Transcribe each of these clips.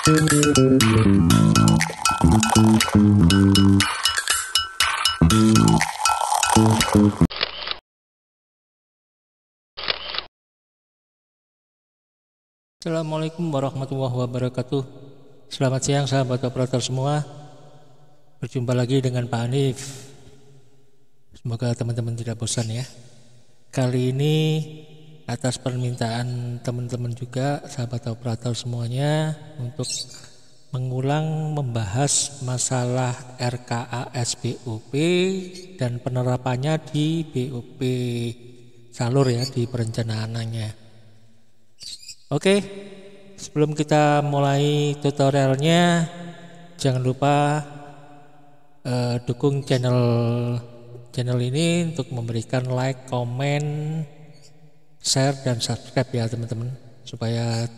Assalamualaikum warahmatullahi wabarakatuh. Selamat siang sahabat operator semua. Berjumpa lagi dengan Pak Hanif. Semoga teman-teman tidak bosan ya. Kali ini atas permintaan teman-teman juga sahabat operator semuanya untuk mengulang membahas masalah RKAS BOP dan penerapannya di BOP salur ya, di perencanaannya. Oke, sebelum kita mulai tutorialnya, jangan lupa dukung channel ini untuk memberikan like, komen, share, dan subscribe ya teman-teman, supaya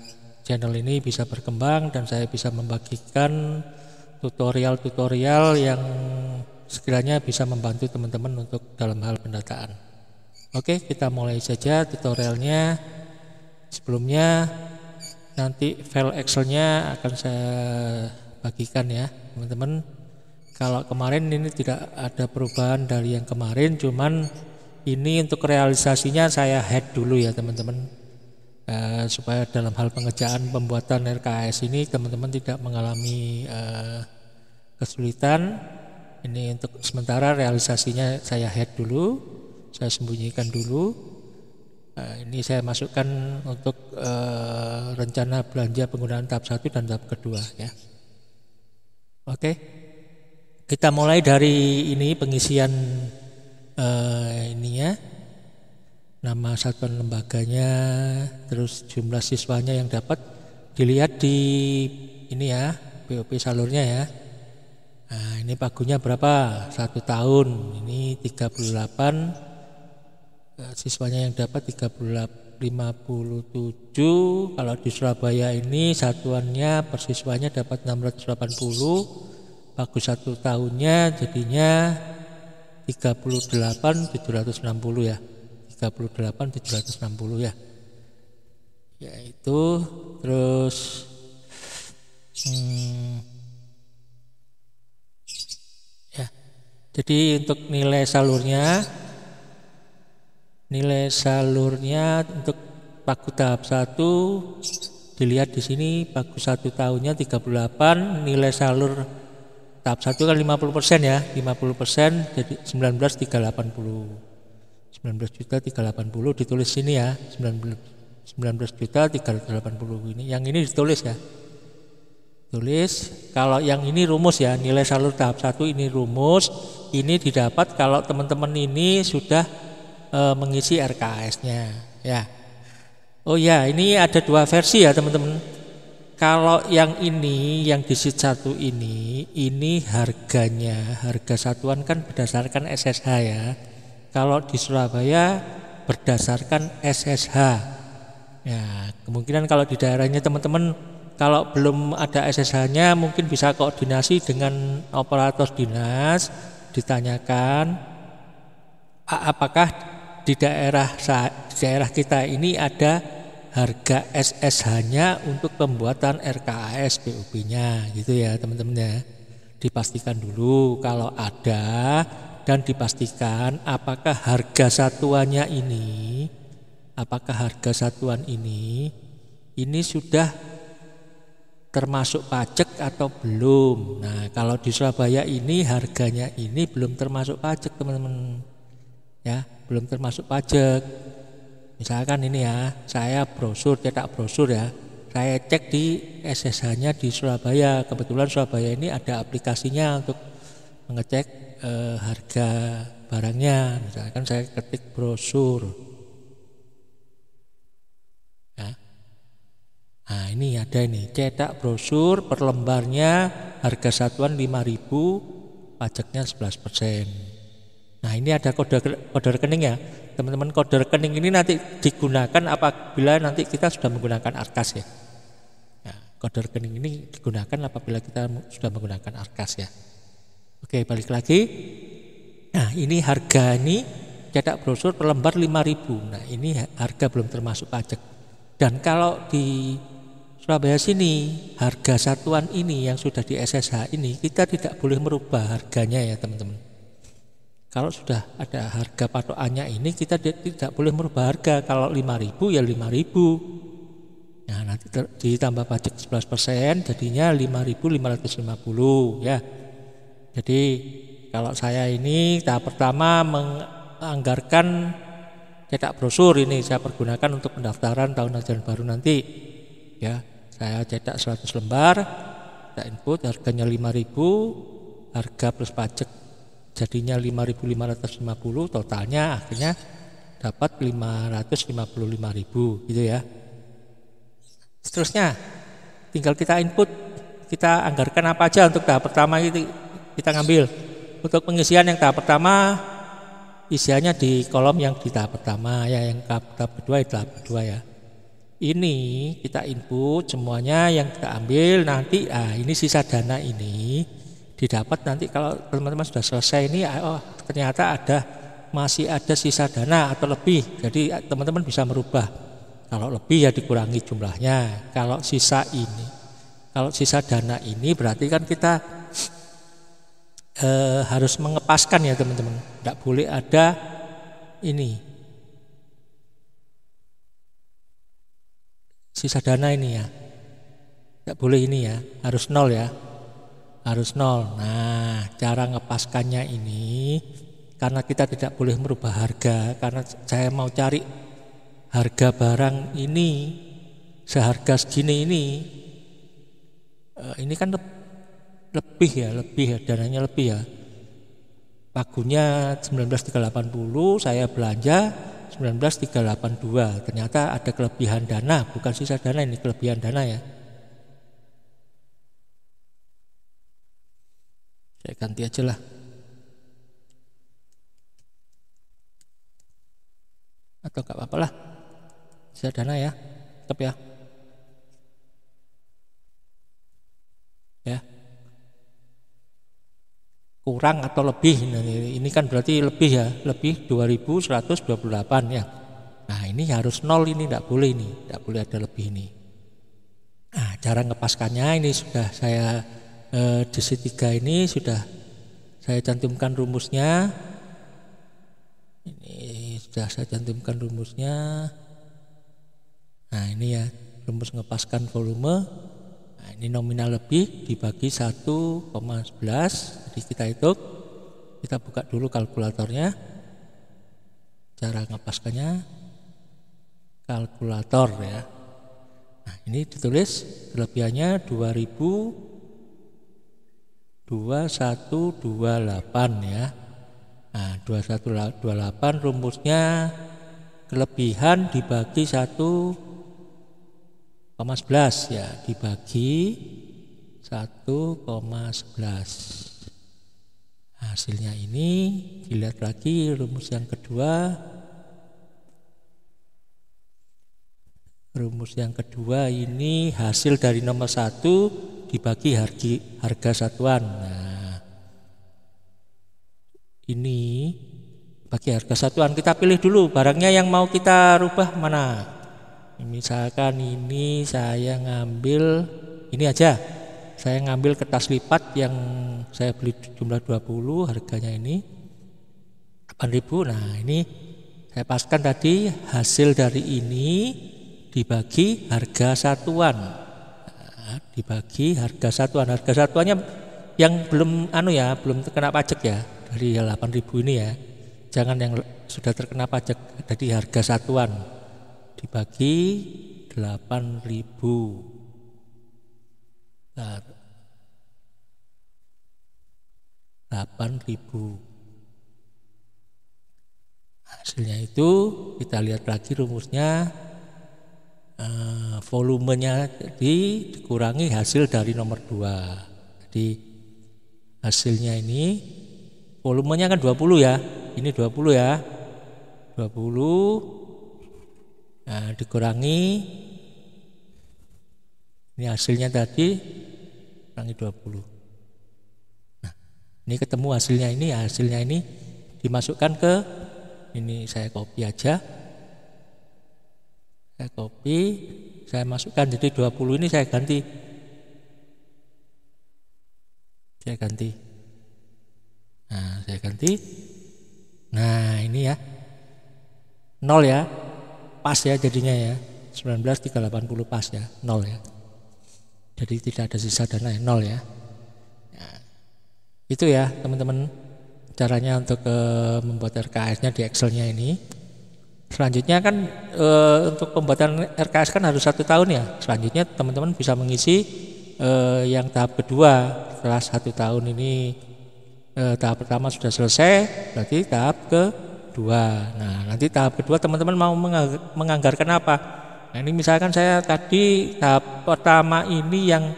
channel ini bisa berkembang dan saya bisa membagikan tutorial-tutorial yang sekiranya bisa membantu teman-teman untuk dalam hal pendataan. Oke, kita mulai saja tutorialnya. Sebelumnya nanti file Excelnya akan saya bagikan ya teman-teman. Kalau kemarin ini tidak ada perubahan dari yang kemarin, cuman ini untuk realisasinya saya head dulu ya teman-teman, supaya dalam hal pengerjaan pembuatan RKAS ini teman-teman tidak mengalami kesulitan. Ini untuk sementara realisasinya saya head dulu, saya sembunyikan dulu. Ini saya masukkan untuk rencana belanja penggunaan tahap 1 dan tahap kedua ya. Oke, kita mulai dari ini pengisian ininya, nama satuan lembaganya, terus jumlah siswanya yang dapat dilihat di ini ya, BOP salurnya ya. Nah, ini pagunya berapa? 1 tahun. Ini 38. Siswanya yang dapat 57. Kalau di Surabaya ini satuannya persiswanya dapat 680, bagus 1 tahunnya jadinya 38.760 ya, 38.760 ya, yaitu terus ya. Jadi untuk nilai salurnya untuk pagu tahap 1 dilihat di sini, pagu 1 tahunnya 38, nilai salur tahap 1 kan 50% ya, 50% jadi 19.380. 19.380 ditulis sini ya, 19.380 ini. Yang ini ditulis ya. Tulis, kalau yang ini rumus ya, nilai salur tahap 1 ini rumus, ini didapat kalau teman-teman ini sudah mengisi RKAS-nya ya. Oh ya, ini ada 2 versi ya teman-teman. Kalau yang ini, yang di sheet 1 ini harga satuan kan berdasarkan SSH ya. Kalau di Surabaya berdasarkan SSH ya. Kemungkinan kalau di daerahnya teman-teman kalau belum ada SSH-nya mungkin bisa koordinasi dengan operator dinas, ditanyakan apakah di daerah kita ini ada harga SSH-nya untuk pembuatan RKAS BOP-nya gitu ya teman-teman ya. Dipastikan dulu kalau ada, dan dipastikan apakah harga satuan ini sudah termasuk pajak atau belum. Nah, kalau di Surabaya ini harganya ini belum termasuk pajak teman-teman ya, belum termasuk pajak. Misalkan ini ya, saya cetak brosur ya, saya cek di SSH-nya di Surabaya. Kebetulan Surabaya ini ada aplikasinya untuk mengecek harga barangnya. Misalkan saya ketik brosur ya. Nah, ini ada ini, cetak brosur per lembarnya harga satuan 5.000, pajaknya 11%. Nah, ini ada kode rekening ya teman-teman. Kode rekening ini nanti digunakan apabila nanti kita sudah menggunakan Arkas ya. Nah, kode rekening ini digunakan apabila kita sudah menggunakan Arkas ya. Oke, balik lagi. Nah, ini harga ini cetak brosur per lembar 5.000. Nah, ini harga belum termasuk pajak. Dan kalau di Surabaya sini, harga satuan ini yang sudah di SSH ini kita tidak boleh merubah harganya ya teman-teman. Kalau sudah ada harga patokannya ini kita tidak boleh merubah harga. Kalau 5.000 ya 5.000. Nah, nanti ditambah pajak 11% jadinya 5.550 ya. Jadi kalau saya ini tahap pertama menganggarkan cetak brosur ini saya pergunakan untuk pendaftaran tahun ajaran baru nanti ya. Saya cetak 100 lembar, kita input harganya 5.000, harga plus pajak jadinya 5.550, totalnya akhirnya dapat 555.000 gitu ya. Seterusnya tinggal kita input, kita anggarkan apa aja untuk tahap pertama itu kita ngambil. Untuk pengisian yang tahap pertama isiannya di kolom yang di tahap pertama ya, yang tahap kedua itu tahap kedua ya. Ini kita input semuanya yang kita ambil nanti. Ini sisa dana ini didapat nanti kalau teman-teman sudah selesai ini. Ternyata masih ada sisa dana atau lebih. Jadi teman-teman bisa merubah. Kalau lebih ya dikurangi jumlahnya. Kalau sisa dana ini berarti kan kita harus mengepaskan ya teman-teman. Tidak boleh ada ini. Sisa dana ini ya, tidak boleh ini ya, harus nol ya, harus nol. Nah, cara ngepaskannya ini, karena kita tidak boleh merubah harga, karena saya mau cari harga barang ini, seharga segini ini kan lebih ya, dananya lebih ya. Pagunya 19.380, saya belanja 19.382, ternyata ada kelebihan dana, bukan sisa dana, ini kelebihan dana ya. Saya ganti aja lah. Atau gak apa-apa lah, sisa dana ya, tetap ya. Ya. Kurang atau lebih, ini kan berarti lebih ya, lebih 2128 ya. Nah ini harus nol, ini tidak boleh, tidak boleh ada lebih ini. Nah cara ngepaskannya ini sudah saya di C3 ini sudah saya cantumkan rumusnya. Ini sudah saya cantumkan rumusnya. Nah ini ya rumus ngepaskan volume. Nah, ini nominal lebih dibagi 1,11. Jadi kita hitung, kita buka dulu kalkulatornya. Cara ngepaskannya kalkulator ya. Nah, ini ditulis kelebihannya 2128 ya. Nah, 2128 rumusnya kelebihan dibagi 1,11 ya, dibagi 1,11. Hasilnya ini dilihat lagi rumus yang kedua. Rumus yang kedua ini hasil dari nomor 1 dibagi harga satuan. Nah, ini bagi harga satuan, kita pilih dulu barangnya yang mau kita rubah mana. Misalkan ini saya ngambil ini aja. Saya ngambil kertas lipat yang saya beli jumlah 20, harganya ini 8.000. Nah, ini saya paskan tadi hasil dari ini dibagi harga satuan. Nah, dibagi harga satuan. Harga satuannya yang belum belum terkena pajak ya, dari 8.000 ini ya. Jangan yang sudah terkena pajak. Jadi harga satuan dibagi 8.000. 8.000. Hasilnya itu kita lihat lagi rumusnya, volumenya dikurangi hasil dari nomor 2. Jadi hasilnya ini volumenya kan 20 ya. Ini 20 ya. 20 dikurangi ini hasilnya tadi kurangi 20. Nah, ini ketemu hasilnya ini dimasukkan ke ini, saya copy aja. Saya copy, saya masukkan, jadi 20 ini saya ganti. Nah, saya ganti. Nah, ini ya. 0 ya. Pas ya jadinya ya. 19.380 pas ya, 0 ya. Jadi tidak ada sisa dana ya, 0 ya. Nah, itu ya teman-teman caranya untuk membuat RKS-nya di Excel-nya ini. Selanjutnya kan untuk pembuatan RKS kan harus 1 tahun ya. Selanjutnya teman-teman bisa mengisi yang tahap kedua. Setelah 1 tahun ini tahap pertama sudah selesai, berarti tahap kedua. Nah, nanti tahap kedua teman-teman mau menganggarkan apa? Nah, ini misalkan saya tadi tahap pertama ini yang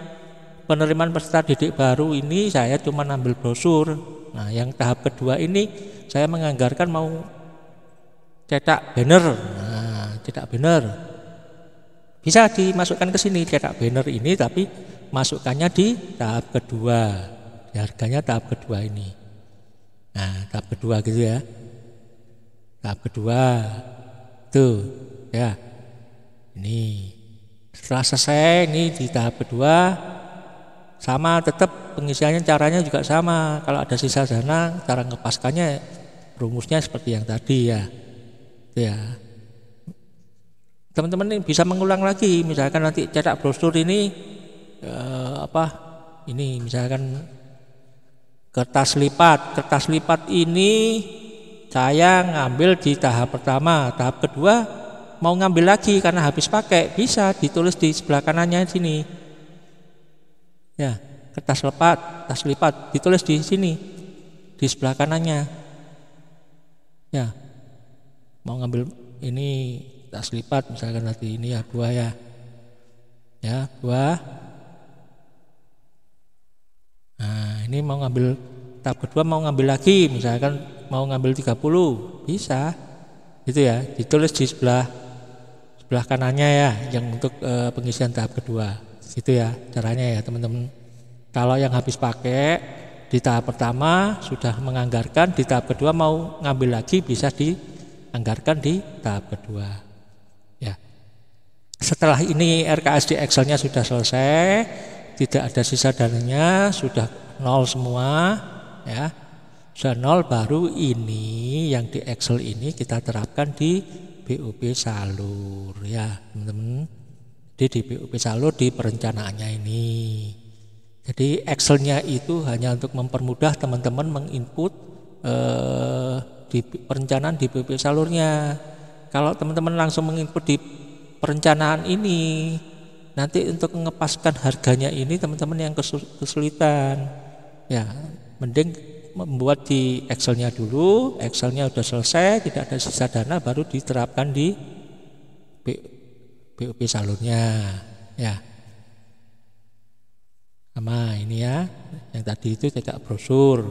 penerimaan peserta didik baru ini saya cuma ambil brosur. Nah, yang tahap kedua ini saya menganggarkan mau cetak banner. Nah, cetak banner bisa dimasukkan ke sini, cetak banner ini, tapi masukkannya di tahap kedua. Harganya tahap kedua ini. Nah, tahap kedua gitu ya. Tahap kedua tuh ya. Ini setelah selesai ini di tahap kedua sama, tetap pengisiannya caranya juga sama. Kalau ada sisa dana, cara ngepaskannya rumusnya seperti yang tadi ya. Itu ya. Teman-teman ini bisa mengulang lagi, misalkan nanti cetak brosur ini ini misalkan kertas lipat ini saya ngambil di tahap pertama, tahap kedua mau ngambil lagi karena habis pakai, bisa ditulis di sebelah kanannya sini ya, kertas lipat ditulis di sini di sebelah kanannya ya. Mau ngambil ini tas lipat misalkan nanti ini ya buah ya buah. Nah, ini mau ngambil tahap kedua, mau ngambil lagi misalkan mau ngambil 30, bisa gitu ya, ditulis di sebelah kanannya ya yang untuk pengisian tahap kedua. Gitu ya caranya ya teman-teman. Kalau yang habis pakai di tahap pertama sudah menganggarkan, di tahap kedua mau ngambil lagi bisa dianggarkan di tahap kedua ya. Setelah ini RKS di Excel-nya sudah selesai, tidak ada sisa dananya, sudah 0 semua ya. Sudah 0, baru ini yang di Excel ini kita terapkan di BOP Salur ya teman-teman. Di BOP Salur di perencanaannya ini. Jadi Excel-nya itu hanya untuk mempermudah teman-teman menginput di perencanaan di BOP Salurnya. Kalau teman-teman langsung menginput di perencanaan ini, nanti untuk mengepaskan harganya ini teman-teman yang kesulitan ya. Mending membuat di Excel-nya dulu, Excel-nya sudah selesai, tidak ada sisa dana, baru diterapkan di BOP Salurnya ya. Sama ini ya, yang tadi itu cetak brosur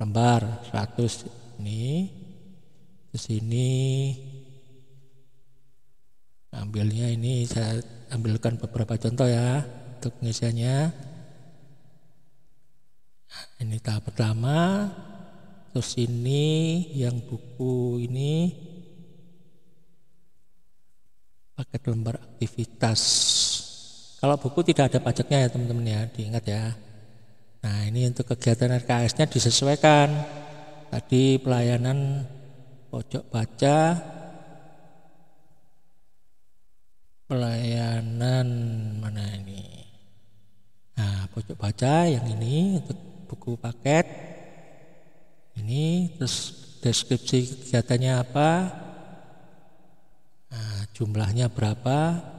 lembar 100 ini ke sini. Ambilnya ini saya ambilkan beberapa contoh ya untuk pengisiannya. Ini tahap pertama, terus ini yang buku ini paket lembar aktivitas. Kalau buku tidak ada pajaknya ya teman-teman ya, diingat ya. Nah, ini untuk kegiatan RKS-nya disesuaikan. Tadi pelayanan pojok baca, pelayanan mana ini? Nah, pojok baca yang ini untuk buku paket ini, terus deskripsi kegiatannya apa, nah, jumlahnya berapa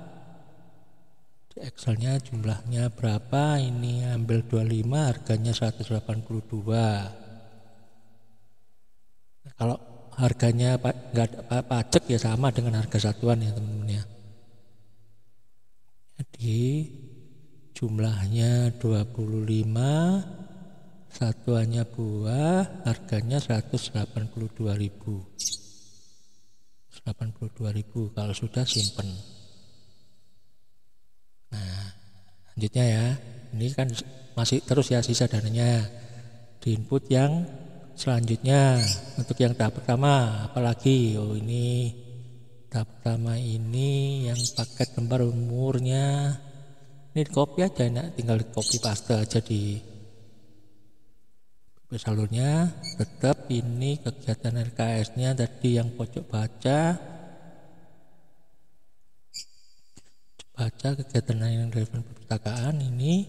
di Excelnya, jumlahnya berapa, ini ambil 25, harganya 182. Kalau harganya nggak ada pajak ya sama dengan harga satuan ya teman-teman ya. Jadi jumlahnya 25, satuannya buah, harganya 182.000. 182.000 kalau sudah simpen. Nah, lanjutnya ya. Ini kan masih terus ya sisa dananya. Di input yang selanjutnya untuk yang tahap pertama, apalagi ini Tahap pertama ini yang paket lembar umurnya ini di copy aja, tinggal di copy paste aja di salurnya. Tetap ini kegiatan RKS-nya tadi yang pojok baca kegiatan yang relevan perpustakaan ini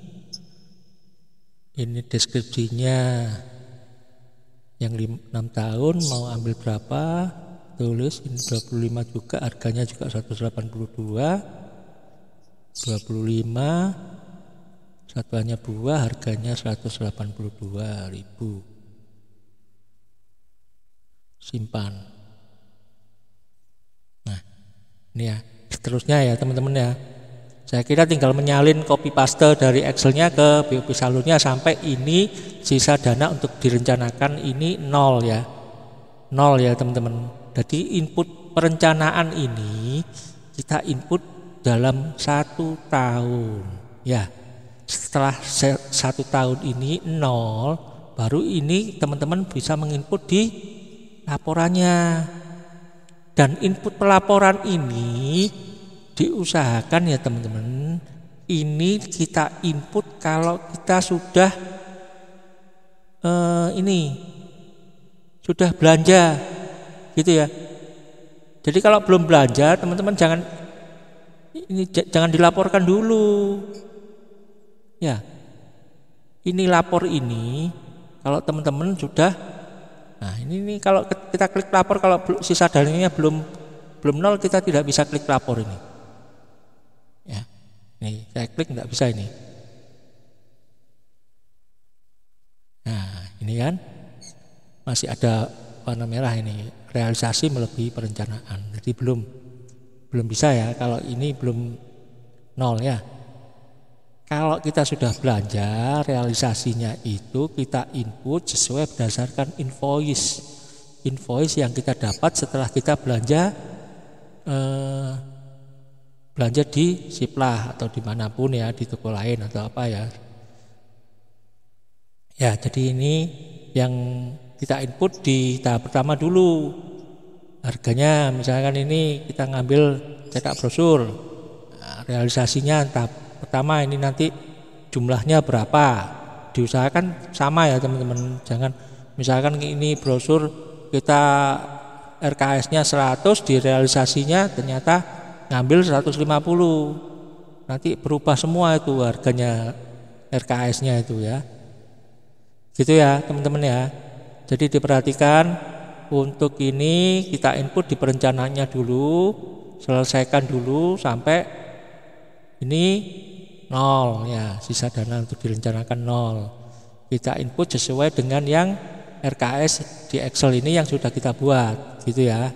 deskripsinya yang 6 tahun mau ambil berapa, tulis ini 25 juga, harganya juga 182, 25 satuannya buah, harganya 182.000. Simpan. Nah ini ya, seterusnya ya teman-teman ya. Saya kira tinggal menyalin copy paste dari Excelnya ke BOP salurnya sampai ini sisa dana untuk direncanakan ini 0 ya. 0 ya teman-teman. Jadi input perencanaan ini kita input dalam 1 tahun ya. Setelah 1 tahun ini 0, baru ini teman-teman bisa menginput di laporannya. Dan input pelaporan ini diusahakan ya teman-teman, ini kita input kalau kita sudah sudah belanja gitu ya. Jadi kalau belum belanja teman-teman jangan dilaporkan dulu ya. Ini lapor ini kalau teman-teman sudah, nah ini kalau kita klik lapor, kalau sisa dananya belum 0 kita tidak bisa klik lapor ini ya. Nih saya klik nggak bisa ini. Nah ini kan masih ada warna merah ini, realisasi melebihi perencanaan. Jadi belum bisa ya kalau ini belum 0 ya. Kalau kita sudah belanja, realisasinya itu kita input sesuai berdasarkan invoice yang kita dapat setelah kita belanja di Siplah atau dimanapun ya, di toko lain atau apa ya. Ya jadi ini yang kita input di tahap pertama dulu. Harganya misalkan ini kita ngambil cetak brosur. Nah, realisasinya tahap pertama ini nanti jumlahnya berapa. Diusahakan sama ya teman-teman. Jangan misalkan ini brosur kita RKS-nya 100, di realisasinya ternyata ngambil 150. Nanti berubah semua itu harganya RKS-nya itu ya. Gitu ya teman-teman ya. Jadi diperhatikan untuk ini kita input di perencanaannya dulu, selesaikan dulu sampai ini 0 ya, sisa dana untuk direncanakan 0. Kita input sesuai dengan yang RKS di Excel ini yang sudah kita buat gitu ya.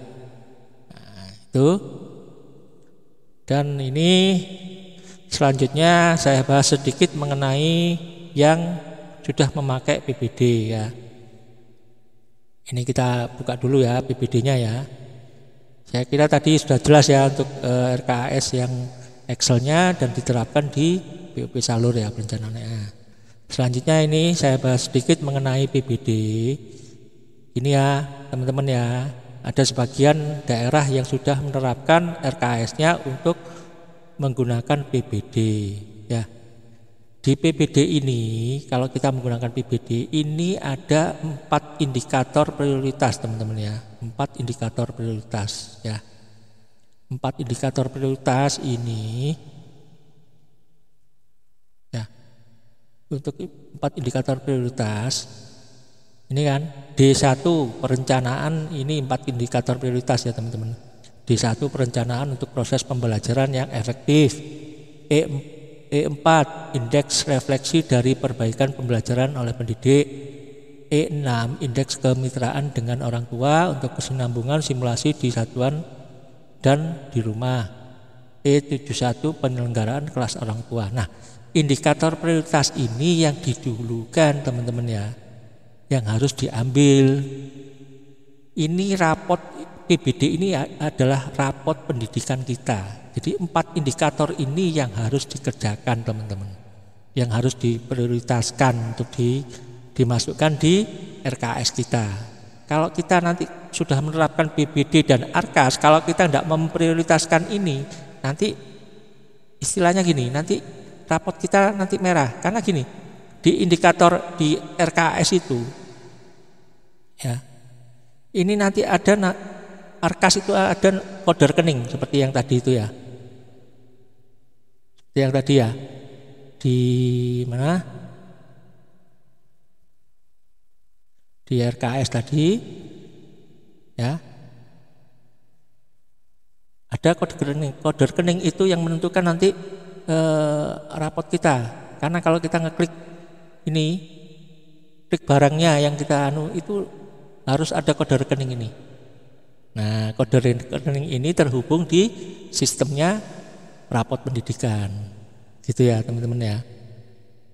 Nah, itu. Dan ini selanjutnya saya bahas sedikit mengenai yang sudah memakai PBD ya. Ini kita buka dulu ya PBD-nya ya. Saya kira tadi sudah jelas ya untuk RKS yang Excel-nya dan diterapkan di BOP Salur ya perencanaannya. Selanjutnya ini saya bahas sedikit mengenai PBD. Ini ya teman-teman ya. Ada sebagian daerah yang sudah menerapkan RKS-nya untuk menggunakan PBD ya. Di PBD ini kalau kita menggunakan PBD ini ada 4 indikator prioritas teman-teman ya. 4 indikator prioritas ya. 4 indikator prioritas ini ya. Untuk 4 indikator prioritas ini kan D1 perencanaan, ini 4 indikator prioritas ya teman-teman. D1 perencanaan untuk proses pembelajaran yang efektif. E4 indeks refleksi dari perbaikan pembelajaran oleh pendidik. E6 indeks kemitraan dengan orang tua untuk kesinambungan simulasi di satuan dan di rumah. E71 penyelenggaraan kelas orang tua. Nah, indikator prioritas ini yang didahulukan teman-teman ya, yang harus diambil. Ini rapot PBD ini adalah rapot pendidikan kita. Jadi 4 indikator ini yang harus dikerjakan teman-teman, yang harus diprioritaskan untuk dimasukkan di RKS kita. kalau kita nanti sudah menerapkan BBD dan ARKAS, kalau kita tidak memprioritaskan ini, nanti istilahnya gini, nanti rapot kita nanti merah. Karena gini, di indikator di RKS itu, ya, ini nanti ada ARKAS itu ada kode rekening seperti yang tadi itu ya. Seperti yang tadi ya. Di mana? Di RKS tadi ya. Ada kode rekening. Kode rekening itu yang menentukan nanti rapot kita. Karena kalau kita ngeklik ini, klik barangnya yang kita itu harus ada kode rekening ini. Nah, kode rekening ini terhubung di sistemnya rapot pendidikan. Gitu ya, teman-teman ya.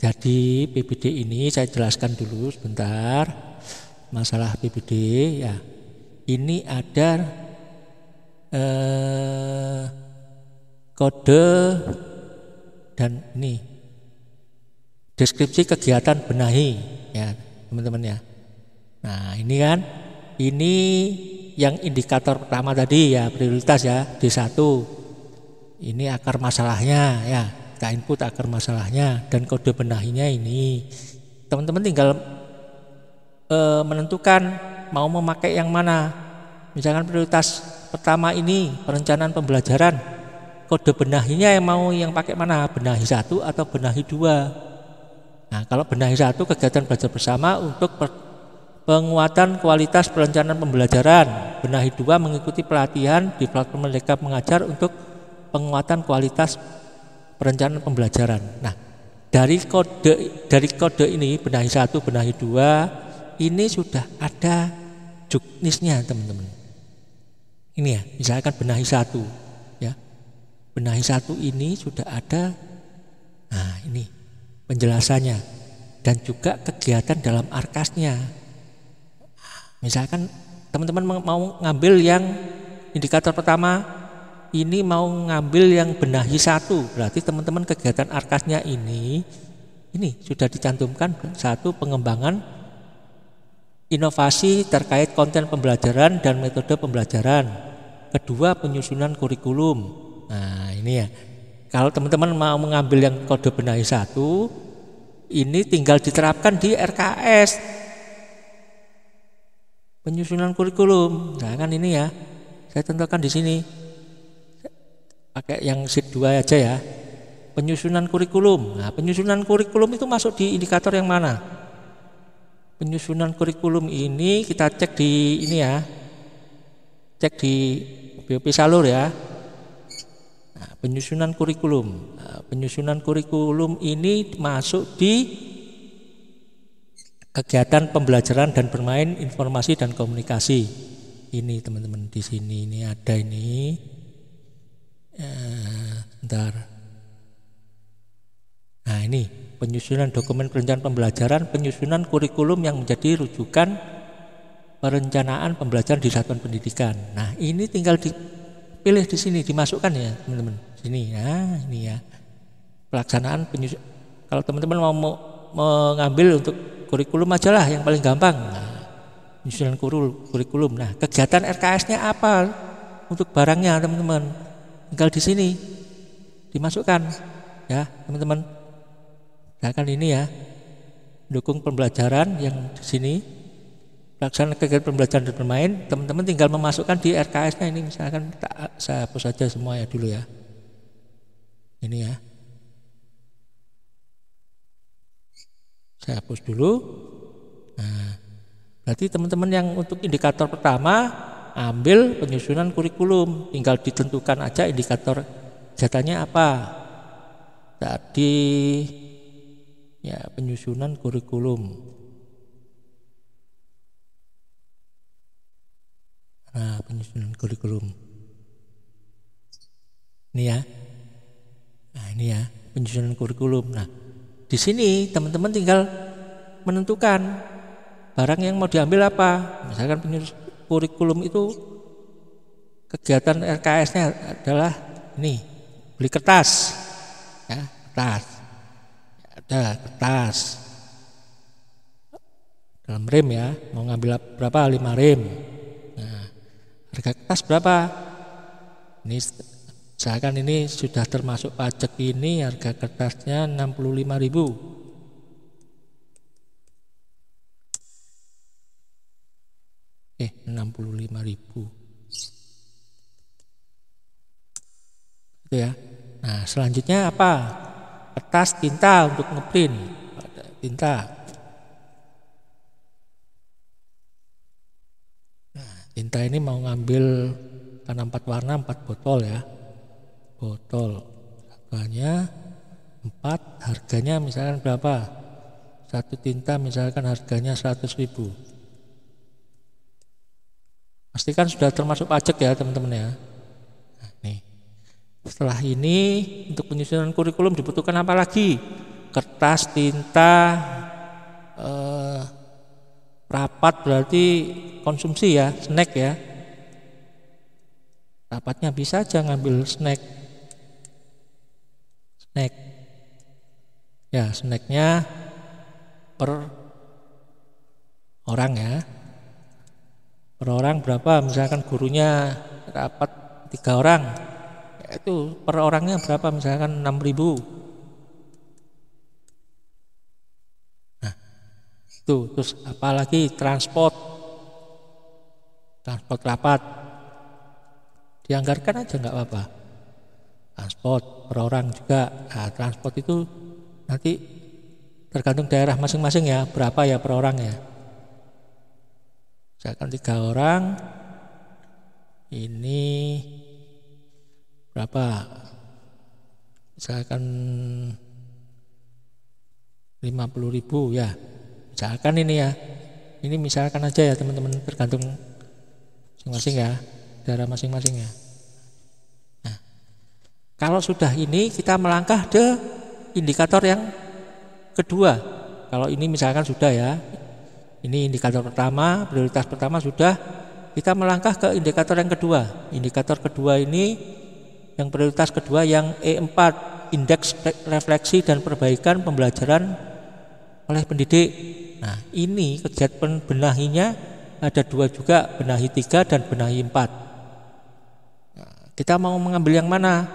Jadi PBD ini saya jelaskan dulu sebentar masalah PBD ya. Ini ada kode dan ini deskripsi kegiatan benahi ya, teman-teman ya. Nah, ini kan ini yang indikator pertama tadi ya, prioritas ya, D1. Ini akar masalahnya ya, kita input akar masalahnya dan kode benahinya ini. Teman-teman tinggal menentukan mau memakai yang mana. Misalkan prioritas pertama ini perencanaan pembelajaran, kode benahinya yang mau yang pakai mana? Benahi 1 atau benahi 2. Nah, kalau benahi 1 kegiatan belajar bersama untuk penguatan kualitas perencanaan pembelajaran. Benahi 2 mengikuti pelatihan di platform Merdeka Mengajar untuk penguatan kualitas perencanaan pembelajaran. Nah, dari kode ini benahi 1, benahi 2 ini sudah ada juknisnya, teman-teman. Ini ya, misalkan benahi 1 ya. Benahi 1 ini sudah ada. Nah, ini penjelasannya dan juga kegiatan dalam ARKAS-nya. Misalkan teman-teman mau ngambil yang indikator pertama, ini mau ngambil yang benahi 1, berarti teman-teman kegiatan ARKAS-nya ini sudah dicantumkan 1 pengembangan inovasi terkait konten pembelajaran dan metode pembelajaran, 2 penyusunan kurikulum. Nah, ini ya. Kalau teman-teman mau mengambil yang kode benahi 1, ini tinggal diterapkan di RKS. Penyusunan kurikulum. Nah, kan ini ya. Saya tentukan di sini. Pakai yang sheet 2 aja ya. Penyusunan kurikulum. Nah, penyusunan kurikulum itu masuk di indikator yang mana? Penyusunan kurikulum ini kita cek di ini ya. Cek di BOP Salur ya. Nah, penyusunan kurikulum. Nah, penyusunan kurikulum ini masuk di kegiatan pembelajaran dan bermain informasi dan komunikasi. Ini teman-teman di sini ini ada ini. Bentar. Nah, ini penyusunan dokumen perencanaan pembelajaran, penyusunan kurikulum yang menjadi rujukan perencanaan pembelajaran di satuan pendidikan. Nah, ini tinggal dipilih di sini, dimasukkan ya, teman-teman. Sini ya, ini ya. Pelaksanaan penyusunan. Kalau teman-teman mau mengambil untuk kurikulum aja lah yang paling gampang. Nah, penyusunan kurikulum. Nah, kegiatan RKS-nya apa untuk barangnya, teman-teman? Tinggal di sini dimasukkan ya, teman-teman. Misalkan ini ya, dukung pembelajaran yang di sini, pelaksanaan kegiatan pembelajaran dan bermain, teman-teman tinggal memasukkan di RKS-nya ini. Misalkan saya hapus saja semua ya dulu ya. Ini ya. Saya hapus dulu. Nah, berarti teman-teman yang untuk indikator pertama ambil penyusunan kurikulum, tinggal ditentukan aja indikator jatahnya apa. Tadi ya, penyusunan kurikulum. Nah, penyusunan kurikulum. Ini ya. Nah, ini ya, penyusunan kurikulum. Nah, di sini teman-teman tinggal menentukan barang yang mau diambil apa. Misalkan penyusunan kurikulum itu kegiatan RKS-nya adalah ini, beli kertas. Ya, kertas. Ada kertas. dalam rem ya, mau ngambil berapa? 5 rem. Nah, harga kertas berapa? Ini misalkan ini sudah termasuk pajak, ini harga kertasnya 65.000. Eh, 65.000. Itu ya. Nah, selanjutnya apa? Kertas tinta untuk ngeprint. Ada tinta. Nah, tinta ini mau ngambil karena 4 warna 4 botol ya. Botol harganya 4, harganya misalkan berapa? Satu tinta misalkan harganya 100.000. Pastikan sudah termasuk pajak ya teman-teman ya. Nah, nih. Setelah ini untuk penyusunan kurikulum dibutuhkan apa lagi? Kertas, tinta, rapat berarti konsumsi ya, snack ya. Rapatnya bisa aja ngambil snack. Ya, snacknya per orang ya. Per orang berapa? Misalkan gurunya rapat 3 orang, itu per orangnya berapa? Misalkan 6.000. Nah, itu terus apalagi transport rapat dianggarkan aja nggak apa-apa. Transport per orang juga. Nah, transport itu nanti tergantung daerah masing-masing ya, berapa ya per orang ya. Misalkan 3 orang, ini berapa? Misalkan 50.000 ya. Misalkan ini ya. Ini misalkan aja ya teman-teman, tergantung masing-masing ya, daerah masing-masing ya. Nah, kalau sudah ini kita melangkah ke indikator yang kedua. Kalau ini misalkan sudah ya. Ini indikator pertama, prioritas pertama sudah, kita melangkah ke indikator yang kedua. Indikator kedua ini, yang prioritas kedua yang E4, indeks refleksi dan perbaikan pembelajaran oleh pendidik. Nah, ini kegiatan benahinya ada 2 juga, benahi 3 dan benahi 4. Nah, kita mau mengambil yang mana?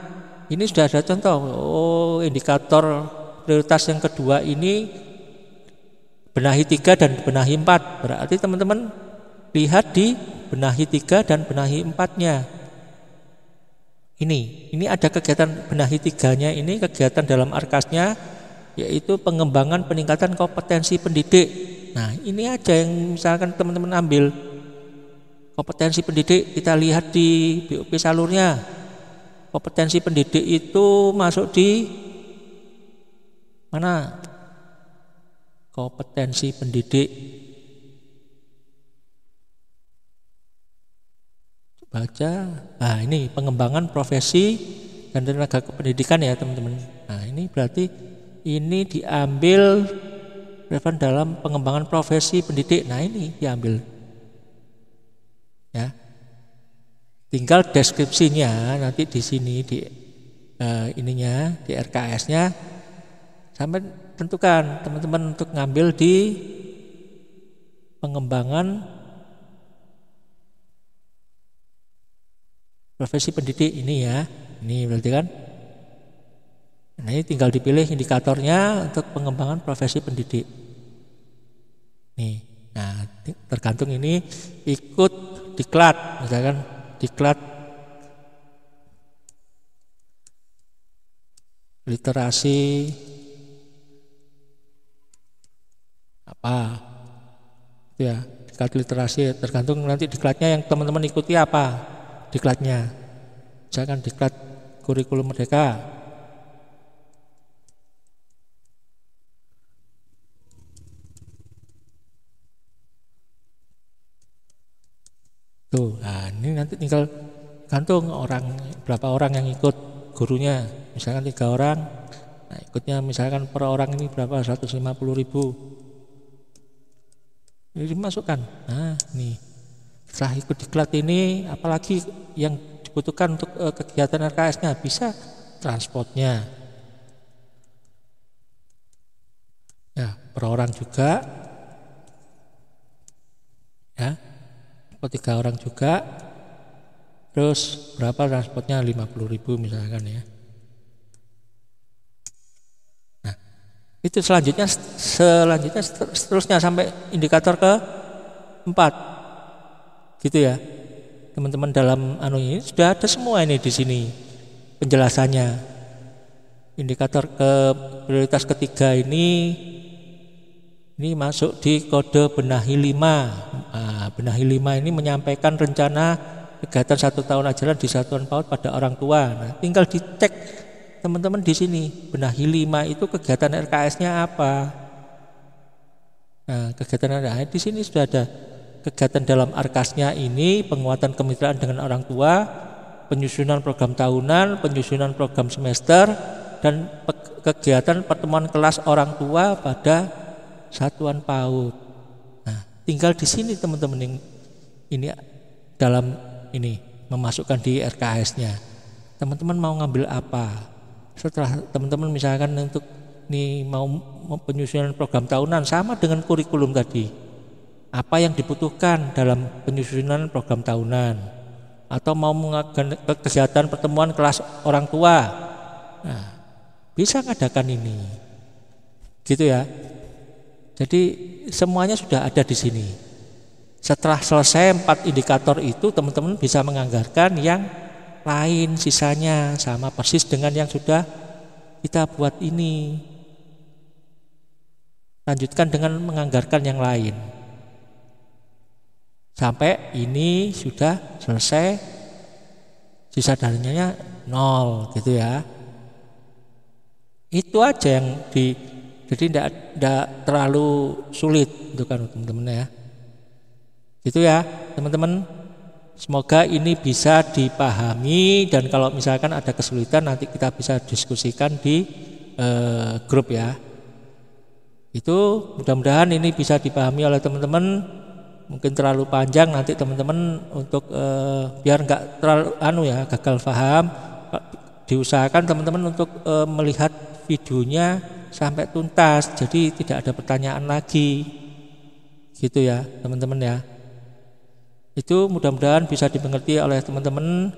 Ini sudah ada contoh. Oh, indikator prioritas yang kedua ini benahi 3 dan benahi 4. Berarti teman-teman lihat di benahi 3 dan benahi 4-nya. Ini ada kegiatan benahi 3-nya, ini kegiatan dalam arkasnya, yaitu pengembangan peningkatan kompetensi pendidik. Nah, ini aja yang misalkan teman-teman ambil kompetensi pendidik, kita lihat di BOP salurnya. Kompetensi pendidik itu masuk di mana? Kompetensi pendidik. Baca. Nah, ini pengembangan profesi dan tenaga kependidikan ya teman-teman. Nah, ini berarti ini diambil relevan dalam pengembangan profesi pendidik. Nah, ini diambil ya. Tinggal deskripsinya nanti di sini di ininya di RKS-nya sampai tentukan teman-teman untuk ngambil di pengembangan profesi pendidik ini ya. Ini berarti kan. Nah, ini tinggal dipilih indikatornya untuk pengembangan profesi pendidik. Nih, nah tergantung ini ikut diklat, misalkan diklat literasi apa itu ya, diklat literasi, tergantung nanti diklatnya yang teman-teman ikuti apa diklatnya. Misalkan diklat kurikulum merdeka, tuh. Nah, ini nanti tinggal gantung orang, berapa orang yang ikut gurunya. Misalkan 3 orang, nah ikutnya misalkan per orang ini berapa? 150.000. Ini dimasukkan. Nah, nih setelah ikut diklat ini, apalagi yang dibutuhkan untuk kegiatan RKS-nya? Bisa transportnya ya, per orang juga. transport 3 orang juga. Terus berapa transportnya? 50.000 misalkan ya. Nah, itu selanjutnya seterusnya sampai indikator ke 4. Gitu ya. Teman-teman dalam ini sudah ada semua ini di sini penjelasannya. Indikator ke prioritas ketiga ini masuk di kode benahi 5. Nah, benahi 5 ini menyampaikan rencana kegiatan 1 tahun ajaran di satuan PAUD pada orang tua. Nah, tinggal dicek teman-teman di sini. Benahi 5 itu kegiatan RKS-nya apa? Nah, kegiatan RKS di sini sudah ada. Kegiatan dalam RKS-nya ini penguatan kemitraan dengan orang tua, penyusunan program tahunan, penyusunan program semester, dan kegiatan pertemuan kelas orang tua pada satuan PAUD. Nah, tinggal di sini teman-teman ini dalam ini memasukkan di RKS-nya. Teman-teman mau ngambil apa? Setelah teman-teman misalkan untuk ini mau penyusunan program tahunan sama dengan kurikulum tadi. Apa yang dibutuhkan dalam penyusunan program tahunan? Atau mau mengadakan kegiatan pertemuan kelas orang tua? Nah, bisa ngadakan ini. Gitu ya. Jadi semuanya sudah ada di sini. Setelah selesai 4 indikator itu, teman-teman bisa menganggarkan yang lain sisanya sama persis dengan yang sudah kita buat ini. Lanjutkan dengan menganggarkan yang lain. Sampai ini sudah selesai, sisa dananya 0 gitu ya. Itu aja yang jadi tidak terlalu sulit untuk teman-teman ya. Gitu ya teman-teman, semoga ini bisa dipahami, dan kalau misalkan ada kesulitan nanti kita bisa diskusikan di grup ya. Itu mudah-mudahan ini bisa dipahami oleh teman-teman. Mungkin terlalu panjang nanti teman-teman untuk biar nggak terlalu gagal paham, diusahakan teman-teman untuk melihat videonya sampai tuntas, jadi tidak ada pertanyaan lagi. Gitu ya teman-teman ya. Itu mudah-mudahan bisa dimengerti oleh teman-teman.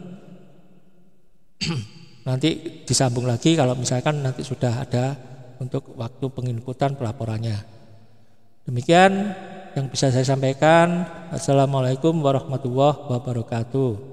Nanti disambung lagi kalau misalkan nanti sudah ada untuk waktu penginputan pelaporannya. Demikian yang bisa saya sampaikan. Assalamualaikum warahmatullahi wabarakatuh.